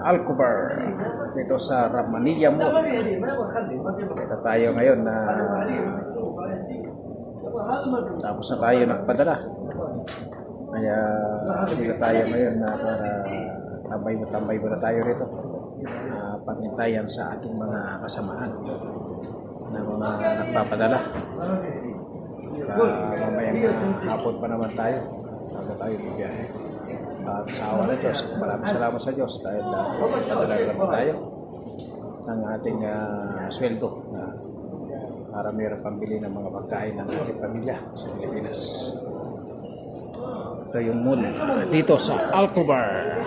Alcobar dito sa Ramanilla Mall. Kita tayo ngayon na tapos na tayo nagpadala. Kaya dito tayo ngayon na para tambay muna tayo rito. Pangintayan sa ating mga kasamaan na mga nagpapadala. Mamayang hapon pa naman tayo bago tayo bibiyahe. At sa awa ng Diyos, maraming salamat sa Diyos dahil padala naman tayo ng ating sweldo na para mayroon pambili ng mga pagkain ng ating pamilya sa Pilipinas. Ito yung mall dito sa Alcobar.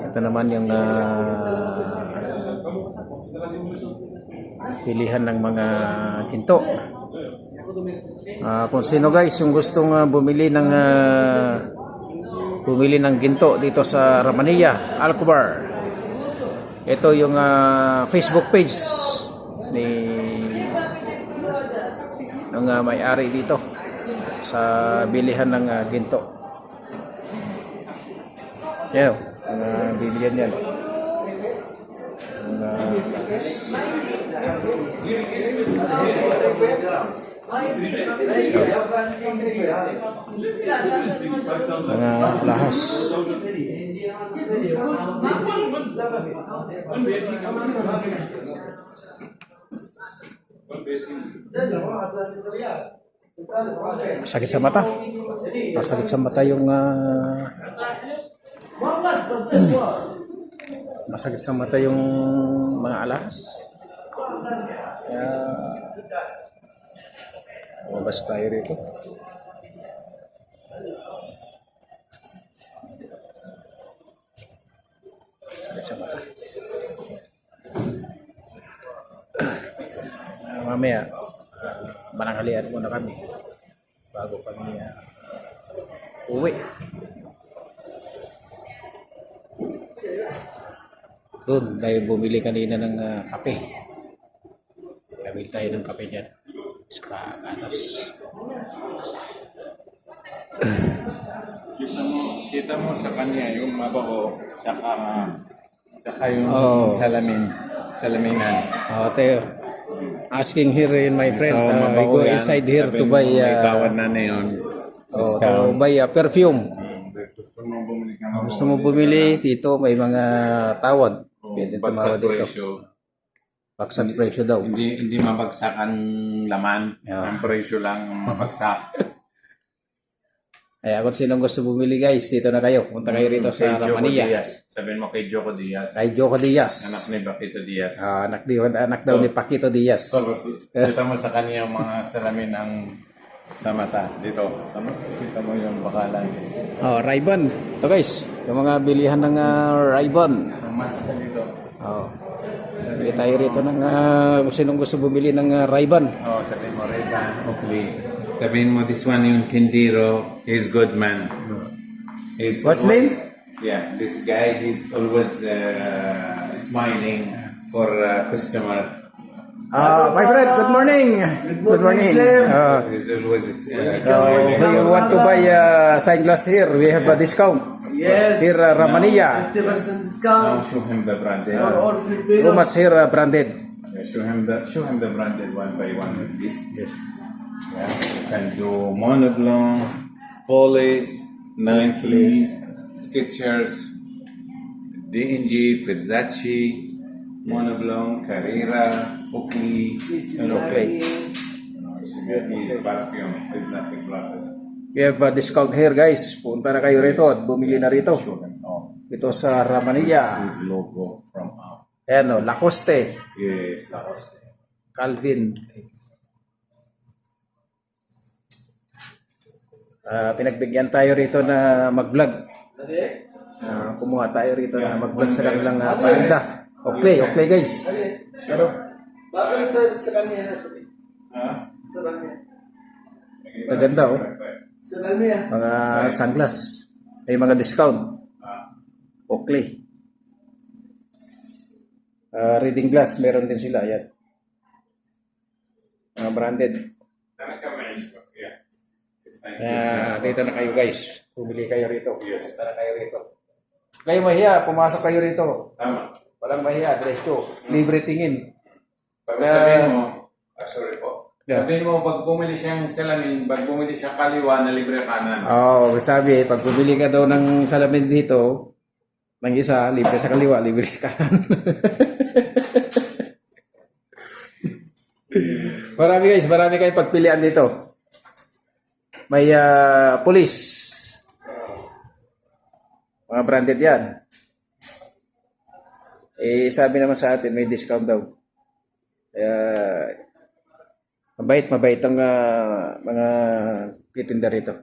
Ito naman yung pilihan ng mga ginto. Kung sino guys yung gustong bumili ng ginto dito sa Ramanilla, Alcobar. Ito yung Facebook page ng may-ari dito sa bilihan ng ginto. Yan, bilihan yan. Mga lahas. Masakit sa mata. Masakit sa mata yung masakit sa mata yung mga alahas. Kaya lumabas tayo rito. Sakit sa mata. Mamaya mananghalian muna kami bago kami uwi. Doon tayo bumili kanina ng kape. Bumili tayo ng kape dyan sa atas. Kita mo sa kanya yung mabaho saka yung salaminan. Tayo asking here in my friend, we go inside here to buy tawad na yun. to buy perfume. Gusto mo bumili dito, may mga tawad. Pwede tumawad dito. Baksak presyo daw. Hindi mabagsak ang laman. Ang presyo lang mabagsak. Kaya kung sinong gusto bumili guys, dito na kayo. Punta kayo rito sa Ramanilla. Sabihin mo kay Joko Diaz. Kay Joko Diaz. Anak ni Paquito Diaz. Anak daw ni Paquito Diaz. Kita mo sa kanya yung mga salamin ng mata. Dito. Kita mo yung bakalan. Ray-Ban. Ito guys, yung mga bilihan ng Ray-Ban. Masok ka dito. Bili tayo rito ng kung sinong gusto bumili ng Ray-Ban. Sabihin mo Ray-Ban. Okay. Sabihin mo this one yung Kindiro. He's good man. What's name? Yeah, this guy, he's always smiling for customer. My friend, good morning. Good morning. He's always Do you want to buy sunglass here? We have a discount. Yes. Here, Ramanilla. 50% discount. Now show him the branded. All Filipino. Too much here branded. Yeah, show him the branded one by one with this. Yes. Yeah, you can do Monoblong, Police, Nike, Skechers, D&G, Versace, Monoblong, Carrera, Oakley, and Oakley. His perfume is not the glasses. We have a discount here guys. Punta na kayo rito at bumili na rito. Ito sa Ramanilla. With logo from up. Ayan o, Lacoste, Yes, Lacoste. Calvin. Pinagbigyan tayo rito na mag-vlog. Kumuha tayo rito na mag-vlog sa kanilang parinda. Okay guys. Pero, bakit ito sa kanya? Sa kanya. Maganda oh. Sa kanya. Mga sunglass. May mga discount. Okay. Reading glass, meron din sila. Yan. Mga branded. Dito na kayo guys. Bumili kayo rito. Punta na kayo rito. Kayo mahiya, pumasok kayo rito. Tama. Walang mahiya, diretso. Libre tingin. Pag sabihin mo, sorry po. Yeah. Sabihin mo, pag bumili siyang salamin, pag bumili siyang kaliwa na libre kanan. Oo, sabi, pag bumili ka daw ng salamin dito, ng isa, libre sa kaliwa, libre sa kanan. marami kayong pagpilian dito. May police. Mga branded yan. Sabi naman sa atin, may discount daw. Kaya, mabait ang mga titinda rito.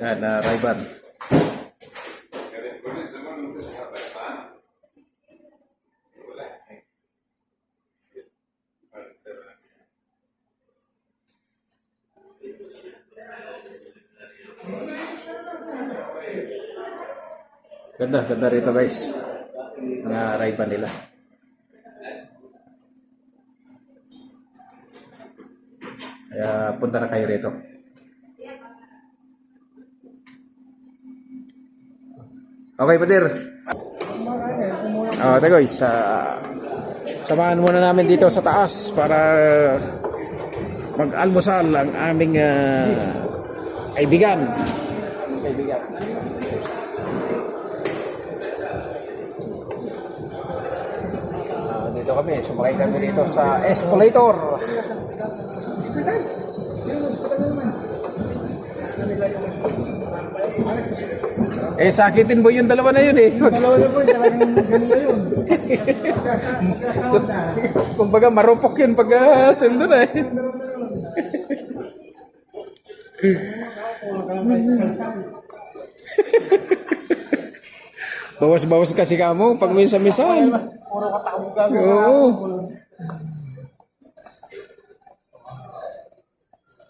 Yan, Ray-Ban. Ganda rito guys. Mga Ray-Ban nila. Kaya punta na kayo rito. Okay, Padir. Ito guys, samahan muna namin dito sa taas para mag-almusal ang aming kaibigan. Dito kami, sumakay kami dito sa escalator. Sakitin mo yung dalawa na yun eh. Dalawa na po, talagang ganun na yun. Kumbaga marupok yun pag sundo na eh. Bawas-bawas kasi kamo pag minsan-minsan. Puro katakbo gagawin. Oo.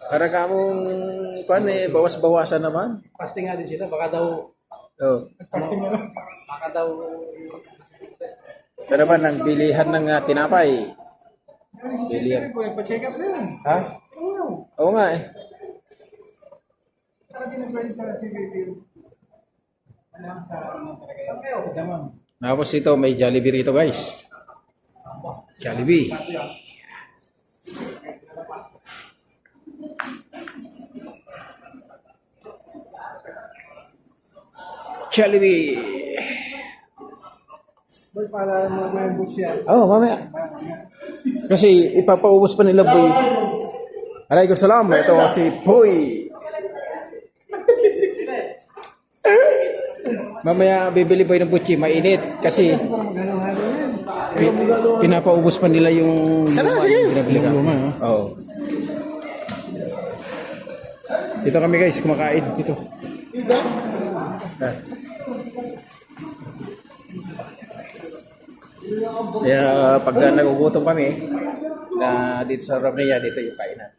Para kamong bawas-bawasan naman. Fasting nga din sila, baka daw, fasting nga baka daw, Ito naman ang bilihan ng tinapay. Bilihan. nagpa-check up na yun. Ha? Oo nga eh. Saka din nag-register sa CBP. Ano sa ano talaga yun? Okay, damang. Tapos ito may Jollibee rito guys. Jollibee. Jollibee. Boy, para mo yung boots yan. Oh, mamaya. Kasi ipapaubos pa nila boy. Alaykum salam. Ito si Boy. Mamaya bibili boy ng butchi, mainit kasi pinapaubos pa nila yung luma yung binabili ka. Oo. Dito kami guys, kumakain dito. Kaya pag nagugutom kami na dito sa Romania, dito yung kainan.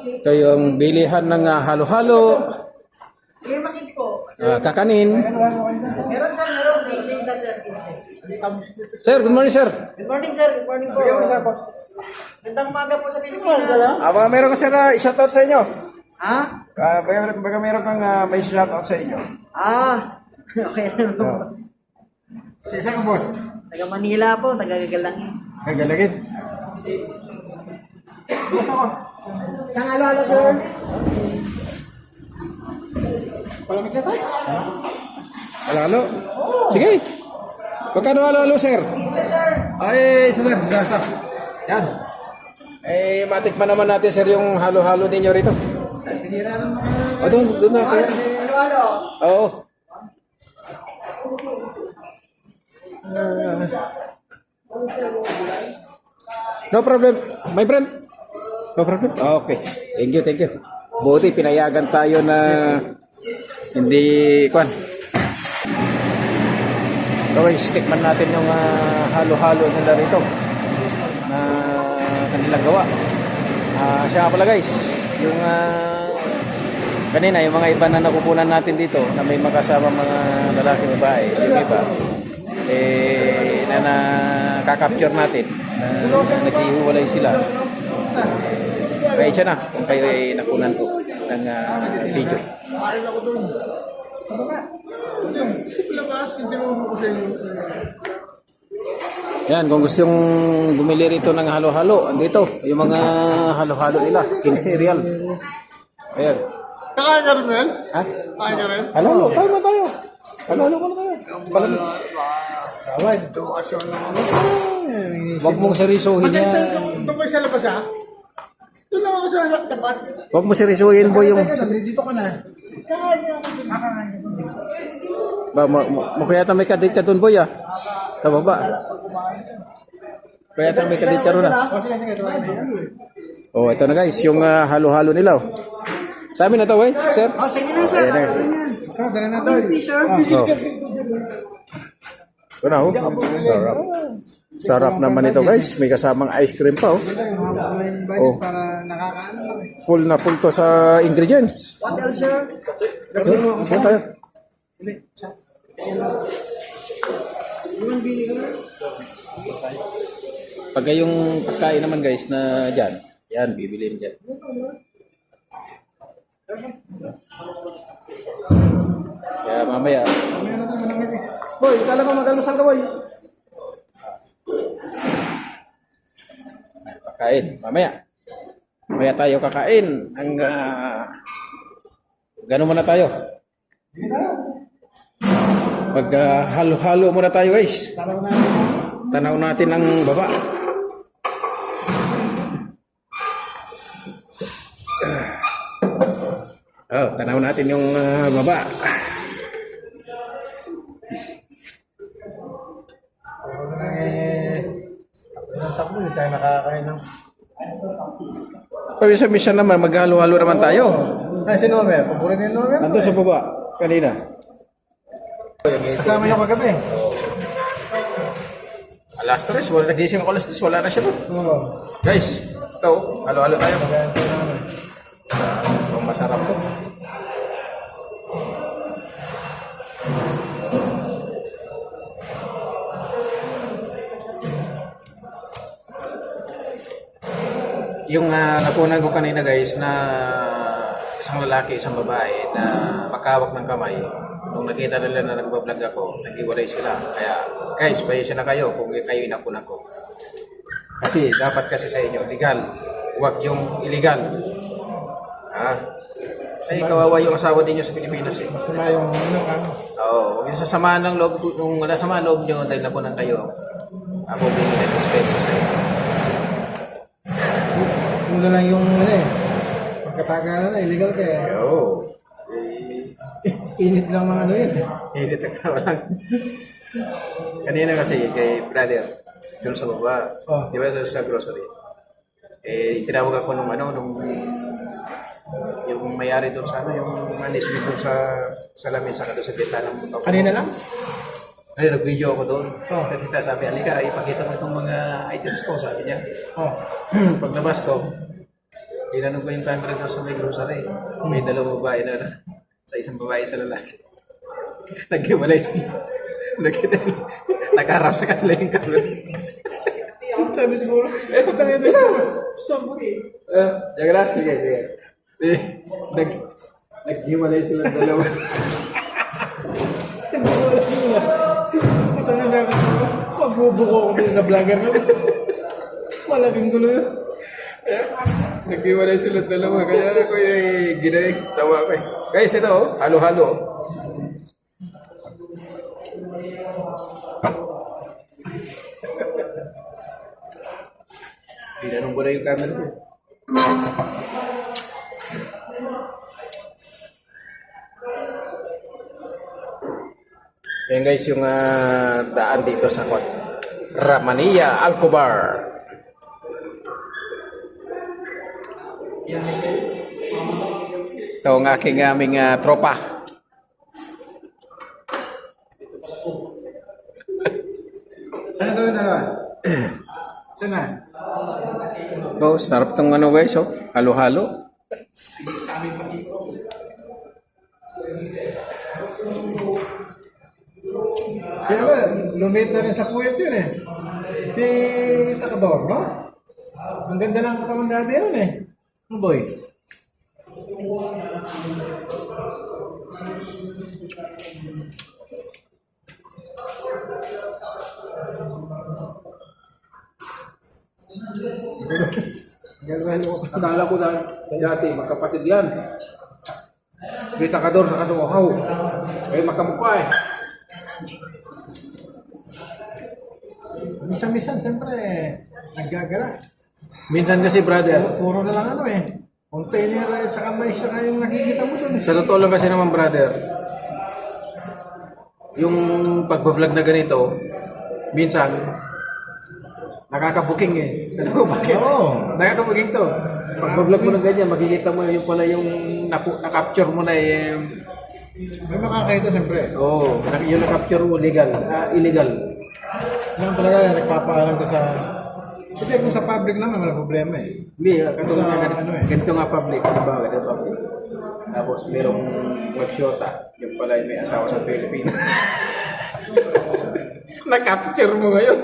Ito yung bilihan ng halo-halo, kakanin. Meron sir, meron. Isa sir. Sir, good morning sir. Good morning sir, good morning po. Gandang umaga po sa Pilipinas. Baka meron ka sir i-shoutout sa inyo. Ha? Baka meron kang may shoutout sa inyo. Okay na naman. Isa ka, boss. Taga Manila po, taga Gagalangin. Gagalagin. Boss ako. Isang alo-alo sir. Palamig na tayo. Halo-halo. Sige. Magkano halo-halo sir? Isa sir. Ay, isa sir. Isa. Yan. Matikman naman natin sir yung halo-halo ninyo rito. Bihira ng mga... Doon na. Alo-alo. Oo. No problem. My friend. No problem. Okay. Thank you. Buti pinayagan tayo na hindi kwan. Okay, tikman natin yung halo-halo nila rito na kanilang gawa. Siya pala guys, yung Kanina, yung mga iba na nakukunan natin dito na may makasama mga lalaki babae, yung iba, na nakaka-capture natin, na naghihiwalay sila. Kaya siya na kung kayo ay nakunan po ng video. Yan, kung gusto yung bumili rito ng halo-halo, andito, yung mga halo-halo nila, 15 real. Ayan. Kakain ka rin, man? Ha? Kakain ka rin? Halo-halo, tayo ba tayo? Halo-halo ka na tayo. Away, dito kasi ako naman. Huwag mong seryosohin yan. Doon ba sa labas, ha? Doon lang ako sa anak, tapat. Huwag mo seryosohin po yung... Dito ka na. Kakain ako. Ba, kaya may kadit ka dun, boy, ah. Sa baba. Kaya may kadit ka ron, ah. Sige, sige. Oh, ito na guys, yung halo-halo nila. Oh. Sa amin na to, eh, sir. Oh, sige na, sir. Ayan na. Ikaw, dala na to. Sir. Oh. Ito na, oh. Sarap. Sarap naman ito, guys. May kasamang ice cream pa, oh. Oh. Para nakakaano lang eh. Full na full to sa ingredients. What else, sir? Saan tayo? Pagka yung pagkain naman guys na dyan, yan, bibilin dyan. Kaya mamaya. Boy, kala ko mag-almusal ka, boy. Pagkain, mamaya. Mamaya tayo kakain. Gano'n muna tayo. Pag halo-halo muna tayo guys. Tanaw natin ang baba. Oh, tanaw natin yung baba. Takbo, hindi tayo nakakain ng... Pabisa-bisa naman, maghalo-halo naman tayo. Ay, si Nomer. Paborito ni Nomer. Nandun sa baba, kanina. Kasama niyo kagabi. Alas 3, wala nagising ako alas 3, wala na siya doon. Oo. Guys, ito, halo-halo tayo. Itong masarap to. Yung nakunan ko kanina guys na isang lalaki, isang babae na makawak ng kamay. Nung nakita nila na nagbablog ako, nag-iwalay sila. Kaya guys, pasensya na kayo kung kayo inakunan ko. Kasi dapat kasi sa inyo, legal. Huwag yung illegal. Ha? Kasi kawawa yung asawa din nyo sa Pilipinas eh. Masama yung ano. Oo, huwag yung sasamaan ng loob, kung wala samaan loob nyo dahil nakunan kayo. Ako binigay-dispensa sa inyo. Mula lang yung ano eh. Pagkatagalan na, illegal ka eh. Oo. Init lang mga ano yun. Hindi ka lang. Kanina kasi kay brother, doon sa baba, Oh. di ba sa grocery, tinawag ako nung yung mayari doon sa yung management doon sa lamin, saka doon sa bintana ng buto. Kanina lang? Ay, nag-video ako doon. Oh. Kasi sabi, alika, ipakita mo itong mga items ko, sabi niya. Oh. Paglabas ko, tinanong ko yung camera doon sa may grocery. May dalawang babae na sa isang babae sa lalaki. Nagkiwalay sila. Nagkarap sa kanila yung camera. Sabi siguro, utang ito stop mo eh. Yung last, sige. Naghiwalay sila dalawa. Hindi ko alam yun ah. Utang na sabi ko, magbubuko ko din sa vlogger mo. Malaking gulo yun. Naghiwalay sila dalawa. Kaya ako ginay. Tawa ko eh. Guys, ito halo-halo. Tinanong ko na yung camera ko. Yan guys, yung daan dito sa Ramania Alcobar. Ito ang aming tropa. Saan ito yung dalawa? Saan na? Oh, sarap tong ano guys, oh. Halo-halo. Si ano, lumit na rin sa puwet yun eh. Si Takador, no? Ang ganda ng katawan dati yun eh. Ang boy. Akala ko dati, magkapatid yan. Kita ka doon sa kasukaw. Kaya makamukha eh. Minsan-minsan, siyempre, naggagala. Minsan kasi brother, Puro na lang ano eh. Container at saka mais saka yung nakikita mo dun. sa totoo lang kasi naman brother, yung pagbablog na ganito, minsan, nakaka-booking eh. Ano ba? Bakit? Oo. Nakaka-booking to. Pagbablog mo ng ganyan, makikita mo yung pala yung na-capture mo na eh. May makakita siyempre. Oo, yung na-capture mo legal, illegal. Yan talaga, nagpapaalam ka sa... Kasi kung sa public naman, wala problema eh. Hindi, katulad Sa nga ano eh. ganito nga public, diba? Ganito public. Tapos merong mag-shota, yung pala yung may asawa sa Pilipinas. Na-capture mo ngayon.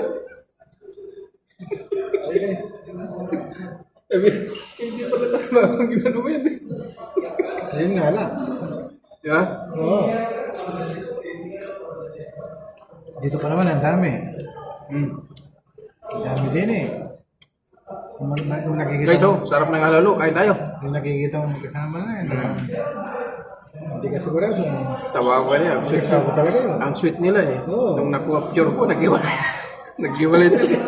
Sabi, hindi pala tama ang ginano mo yan. Ayun nga lang. Diba? Oo. Dito pa naman, ang dami. Ang dami din eh. Kung nakikita Guys, oh, sarap ng halalo, kain tayo. Yung nakikita mo magkasama na yun. Hindi ka sigurado. Tawa ko niya. Kasama ko talaga yun. Ang sweet nila eh. Oo. Nung naku-capture ko, nag-iwalay. Nag-iwalay sila.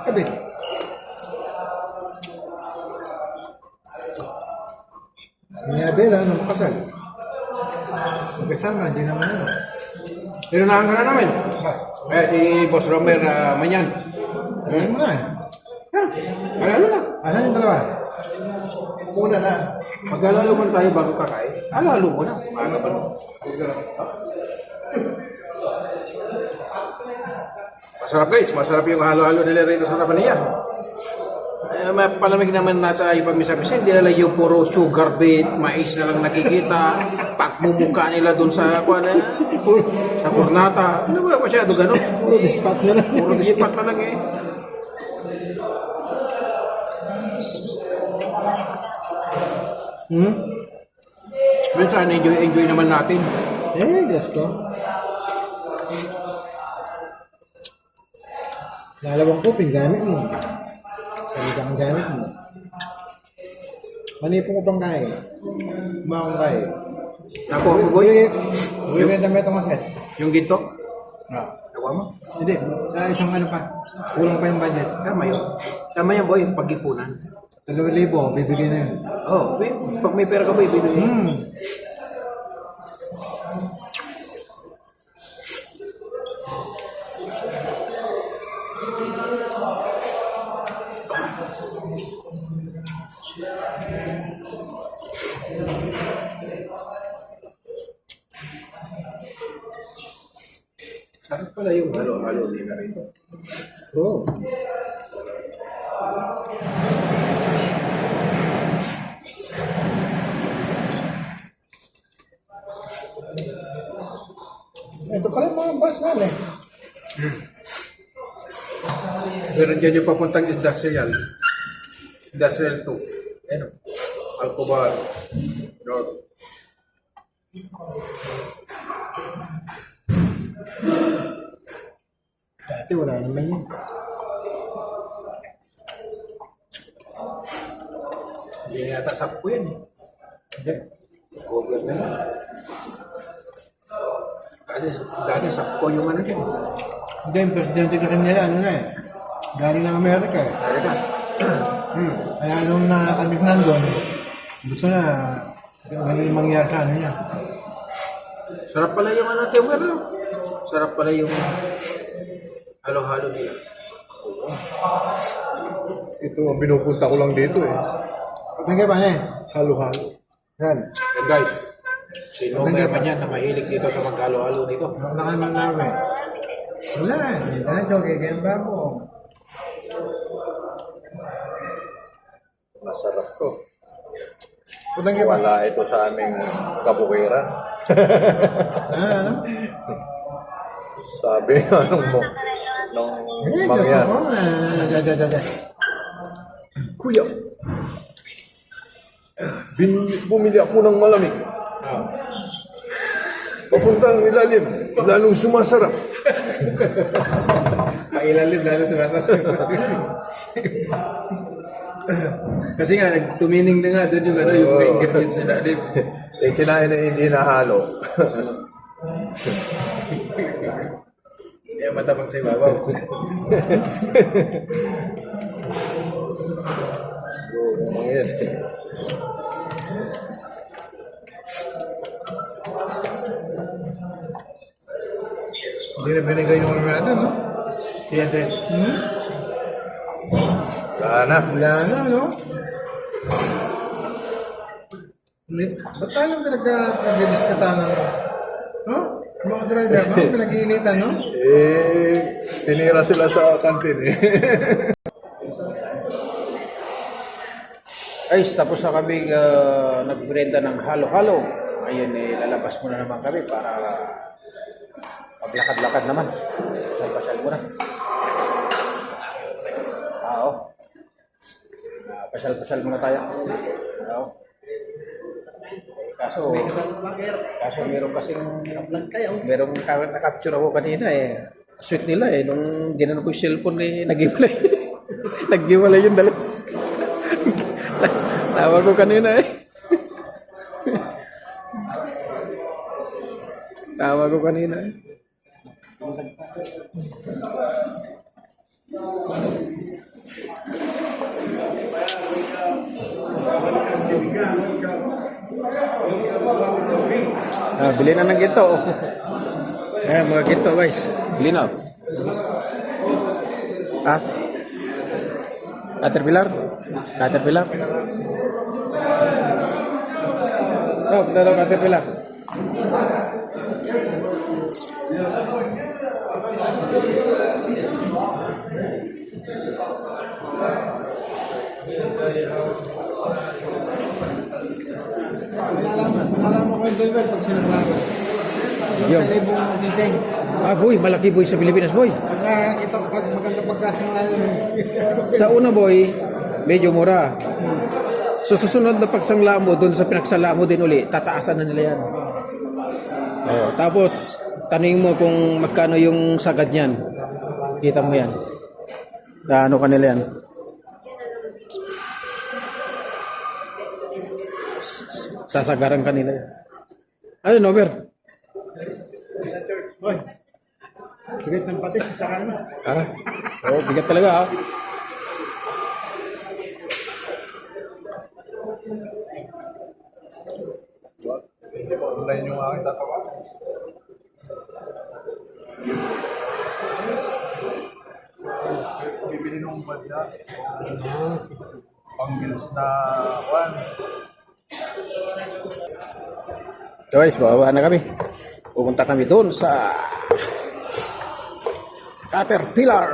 Kabit. Ni Abela, nung kasal. Magkasama, hindi naman ano. Tinunahan ka na namin. Kaya si Boss Romer Manyan. Gawin mo na eh. Alalo na. Ano yung dalawa? Una na. Mag-alalo muna tayo bago kakain. Alalo mo na. Maaga pa na. Masarap guys. Masarap yung halo-halo nila rito sa Tabanilla. Palamig naman na tayo pag-misa-misa. Hindi nila yung puro sugar beet, mais na lang nakikita. Pagmumuka nila dun sa sa Cornata. Ano ba masyado gano'n? Puro dispat na lang. Puro dispat na lang eh. Minsan, enjoy naman natin. Eh, gusto. Lalawang kuping, gamit mo. Salita ang gamit mo. Manipong ko pang kain. Umakong kain. Nakuha mo, boy. Uwi mo yung damit ang maset. Yung ginto? Ah. Nakuha mo? Hindi, isang ano pa. Kulang pa yung budget. Tama yun. Tama yan, boy. Pag-ipunan. 2,000, bibigyan na yun. Oh, pag may pera ka, boy, bibili. Sarap pala yung halo-halo nila rito. Oo. Ito pala yung mga bus man eh. Meron dyan yung papuntang industrial. Industrial 2. Ano? Alcobar. Road. Dati wala naman yun. Hindi na yata sap ko yan eh. Hindi. Google na lang. Dati sap ko yung ano dyan. Hindi, yung presidente kasi nila, ano na eh. Galing ng Amerika eh. Talaga. Kaya nung nakakabis nandun, gusto na, ano yung mangyari sa ano niya. Sarap pala yung ano, Tewer. Sarap pala yung halo-halo nila. Ito ang pinupunta ko lang dito eh. Tingnan paano eh? Halo-halo. Yan. And guys, Sino meron yan na mahilig dito sa maghalo-halo dito? Wala ka ng lawe. Wala, hindi na joke, ganyan ba mo? Masarap to. Putang iba. Wala ito sa aming kabukira. Ano? Sabi anong mo nung Eh, Diyos mangyan. ako. Kuya, bumili ako ng malamig. Papuntang ilalim, lalong sumasarap. Pailalim lalo sa masa. Kasi nga, tumining na nga doon yung, ano, yung ingredients sa ilalim. Eh, kinain na hindi nahalo. Kaya matabang sa ibabaw. Mangyan. Hindi na binigay yung ano natin, no? Yan din. Wala na. Wala na, no? Ba't tayo pinag-diskatan ng... No? Mga driver, no? Pinag-iinitan, no? Eh, tinira sila sa kantin eh. Guys, tapos na kami nagbrenda ng halo-halo. Ngayon, lalabas muna naman kami para maglakad-lakad naman. Pasal muna. Oo. Pasal-pasal muna tayo. Oo. Kaso meron kasing merong na-capture ako kanina eh. Sweet nila eh. Nung ginano ko yung cellphone eh, nag-iwalay. Nag-iwalay yung dalawa. Tawag ko kanina eh. Tawag ko kanina eh. Bili na ng ginto. Ayan, mga ginto guys. Bili na. Caterpillar? Caterpillar? Oh, dalaw Caterpillar. Nalaman ko yung driver pag sinaklaman. Yun. Sa libong sisig. Boy, malaki boy sa Pilipinas, boy. Pag ito, pag maganda pagkasang ngayon. Sa una, boy, medyo mura. So, sa susunod na pagsangla mo, doon sa pinagsala mo din uli, tataasan na nila yan. Oh, tapos, tanungin mo kung magkano yung sagad niyan. Kita mo yan. Ano kanila yan? Sasagaran kanila yan. Ano, Nober? Hoy, bigat ng patis at saka ano. Oh, bigat talaga, Online yung aking tatawa. Bibili nung badya. Pang-gills na one. So guys, bababa na kami. Pupunta kami doon sa Caterpillar.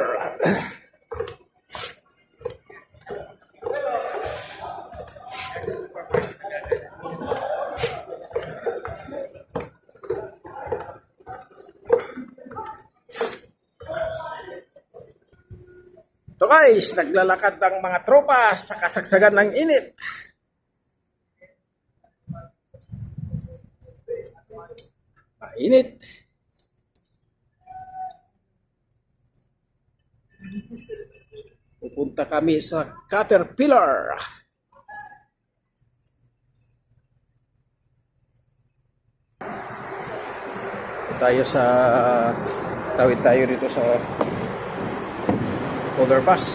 So guys, naglalakad ang mga tropa sa kasagsagan ng init. Mainit. Pupunta kami sa Caterpillar. Tayo sa tawid tayo dito sa overpass.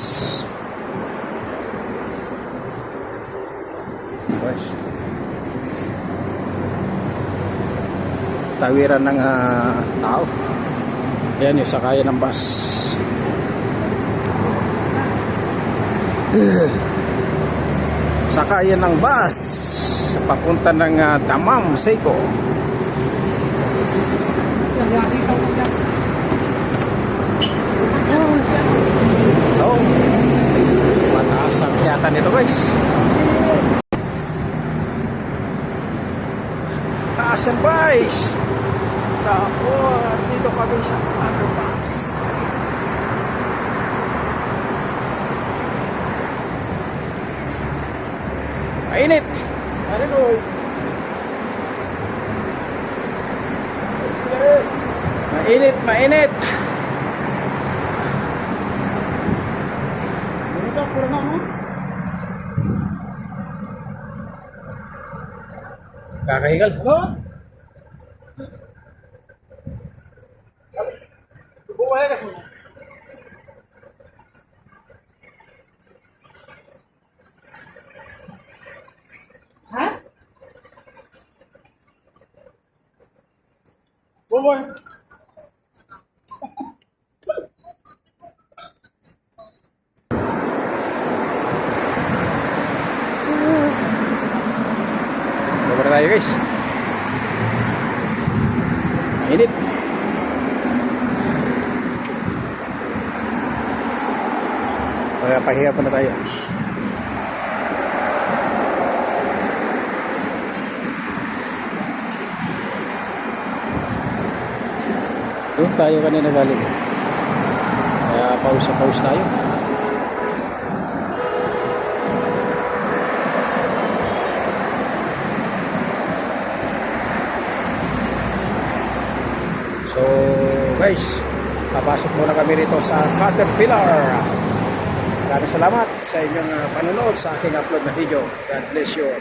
Tawiran ng tao. Ayan yung sakayan ng bus. Sakayan ng bus papunta ng Damam, Seiko. Dito kami sa underpass. Mainit. Mainit, mainit. Kakahigal. Ano? Buhay kasi. Ha? Buhay. Baba na tayo guys. Mainit. Kaya pahinga pa na tayo. Doon tayo kanina galing. Kaya pause tayo. So guys, papasok muna kami rito sa Caterpillar. Maraming salamat sa inyong panonood sa aking upload na video. God bless you.